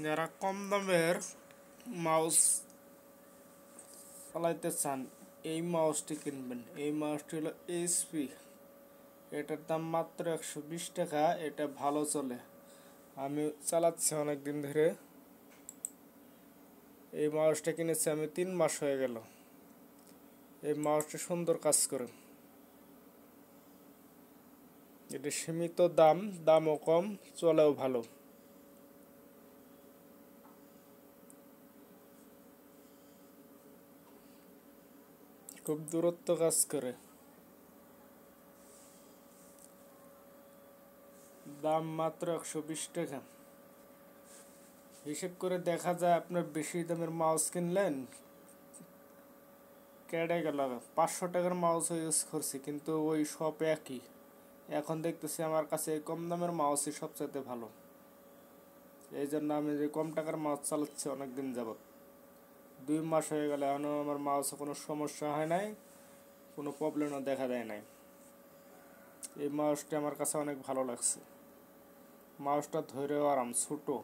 যারা কম দামের মাউস চালাইতে চান এই মাউসটি কিনবেন। এই মাউসটি হলো এইচপি, এটার দাম মাত্র 120 টাকা। এটা ভালো চলে, আমি চালাচ্ছি অনেক দিন ধরে। এই মাউসটা কিনেছি আমি 3 মাস হয়ে গেল। এই মাউসটা সুন্দর কাজ করে। এটা সীমিত দাম, দামও কম, চলেও ভালো। খুব দূরত্ব কাজ করে। দাম মাত্র 120 টাকা। হিসেব করে দেখা যায় আপনার বেশি দামের মাউস কিনলেন, কেটে গেল 500 টাকার মাউস ইউজ করছি, কিন্তু ওই সব একই। এখন দেখতেছি আমার কাছে এই কম দামের মাউসই সবচাইতে ভালো। এই জন্য আমি যে কম টাকার মাউস চালাচ্ছি অনেকদিন যাবত, 2 মাস হয়ে গেলে এখনও আমার মাউসে কোনো সমস্যা হয় নাই, কোনো প্রবলেমও দেখা দেয় নাই। এই মাউসটা আমার কাছে অনেক ভালো লাগছে। মাউসটা ধরেও আরাম, ছোটো।